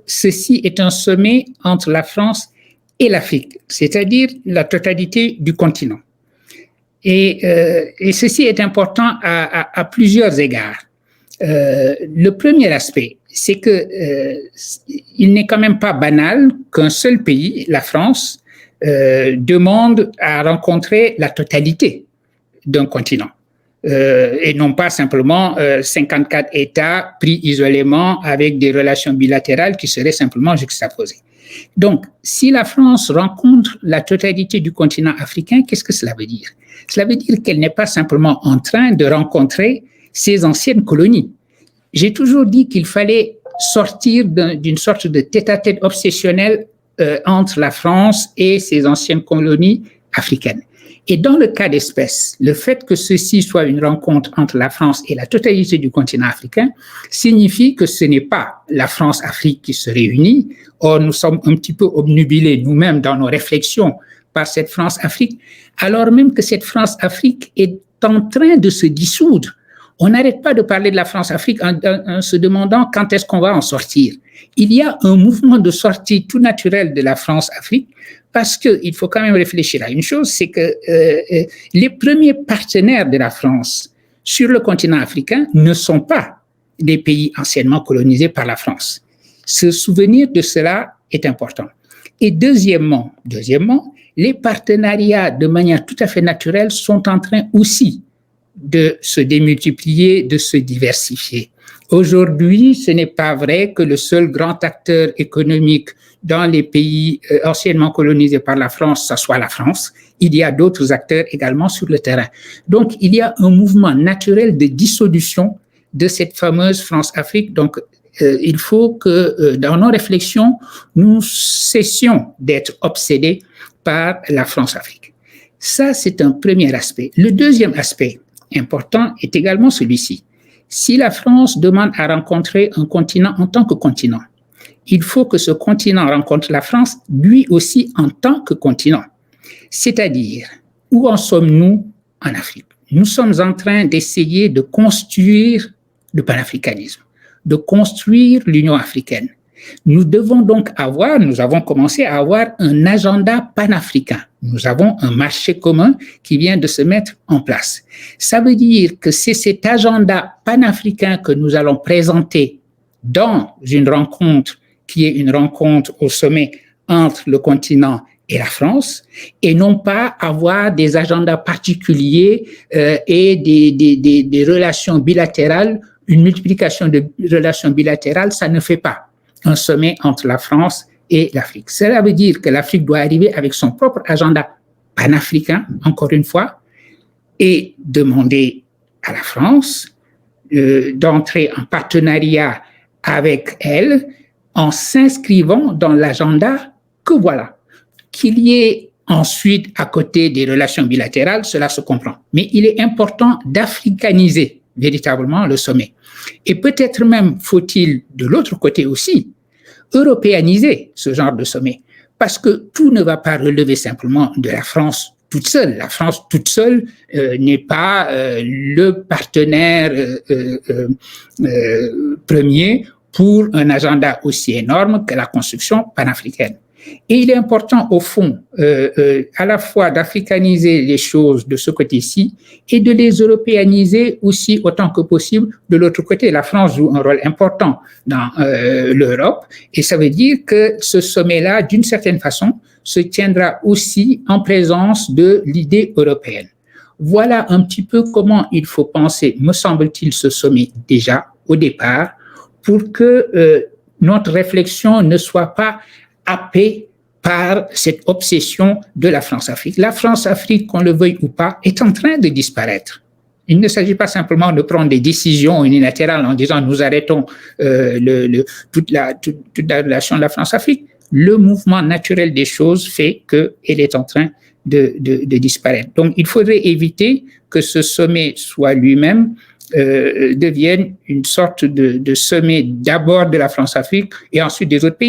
ceci est un sommet entre la France et l'Afrique, c'est-à-dire la totalité du continent. Et ceci est important à plusieurs égards. Le premier aspect, c'est que il n'est quand même pas banal qu'un seul pays, la France, demande à rencontrer la totalité d'un continent. Et non pas simplement 54 États pris isolément avec des relations bilatérales qui seraient simplement juxtaposées. Donc, si la France rencontre la totalité du continent africain, qu'est-ce que cela veut dire? Cela veut dire qu'elle n'est pas simplement en train de rencontrer ses anciennes colonies. J'ai toujours dit qu'il fallait sortir d'une sorte de tête-à-tête obsessionnel entre la France et ses anciennes colonies africaines. Et dans le cas d'espèce, le fait que ceci soit une rencontre entre la France et la totalité du continent africain signifie que ce n'est pas la France-Afrique qui se réunit. Or, nous sommes un petit peu obnubilés nous-mêmes dans nos réflexions par cette France-Afrique, alors même que cette France-Afrique est en train de se dissoudre. On n'arrête pas de parler de la France-Afrique en se demandant quand est-ce qu'on va en sortir. Il y a un mouvement de sortie tout naturel de la France-Afrique parce qu'il faut quand même réfléchir à une chose, c'est que les premiers partenaires de la France sur le continent africain ne sont pas des pays anciennement colonisés par la France. Se souvenir de cela est important. Et deuxièmement, les partenariats de manière tout à fait naturelle sont en train aussi de se démultiplier, de se diversifier. Aujourd'hui, ce n'est pas vrai que le seul grand acteur économique dans les pays anciennement colonisés par la France, ça soit la France. Il y a d'autres acteurs également sur le terrain. Donc, il y a un mouvement naturel de dissolution de cette fameuse France-Afrique. Donc, il faut que dans nos réflexions, nous cessions d'être obsédés par la France-Afrique. Ça, c'est un premier aspect. Le deuxième aspect important est également celui-ci. Si la France demande à rencontrer un continent en tant que continent, il faut que ce continent rencontre la France lui aussi en tant que continent. C'est-à-dire, où en sommes-nous en Afrique? Nous sommes en train d'essayer de construire le panafricanisme, de construire l'Union africaine. Nous devons donc nous avons commencé à avoir un agenda panafricain. Nous avons un marché commun qui vient de se mettre en place. Ça veut dire que c'est cet agenda panafricain que nous allons présenter dans une rencontre qui est une rencontre au sommet entre le continent et la France, et non pas avoir des agendas particuliers et des relations bilatérales. Une multiplication de relations bilatérales, ça ne fait pas un sommet entre la France et l'Afrique. Cela veut dire que l'Afrique doit arriver avec son propre agenda panafricain, encore une fois, et demander à la France d'entrer en partenariat avec elle en s'inscrivant dans l'agenda que voilà. Qu'il y ait ensuite, à côté des relations bilatérales, cela se comprend. Mais il est important d'africaniser véritablement le sommet. Et peut-être même faut-il, de l'autre côté aussi, européaniser ce genre de sommet. Parce que tout ne va pas relever simplement de la France toute seule. La France toute seule n'est pas le partenaire premier pour un agenda aussi énorme que la construction panafricaine. Et il est important, au fond, à la fois d'africaniser les choses de ce côté-ci et de les européaniser aussi autant que possible de l'autre côté. La France joue un rôle important dans l'Europe et ça veut dire que ce sommet-là, d'une certaine façon, se tiendra aussi en présence de l'idée européenne. Voilà un petit peu comment il faut penser, me semble-t-il, ce sommet déjà au départ pour que notre réflexion ne soit pas happé par cette obsession de la France-Afrique. La France-Afrique, qu'on le veuille ou pas, est en train de disparaître. Il ne s'agit pas simplement de prendre des décisions unilatérales en disant nous arrêtons toute la relation de la France-Afrique. Le mouvement naturel des choses fait qu'elle est en train de disparaître. Donc, il faudrait éviter que ce sommet soit lui-même devienne une sorte de sommet d'abord de la France-Afrique et ensuite des autres pays.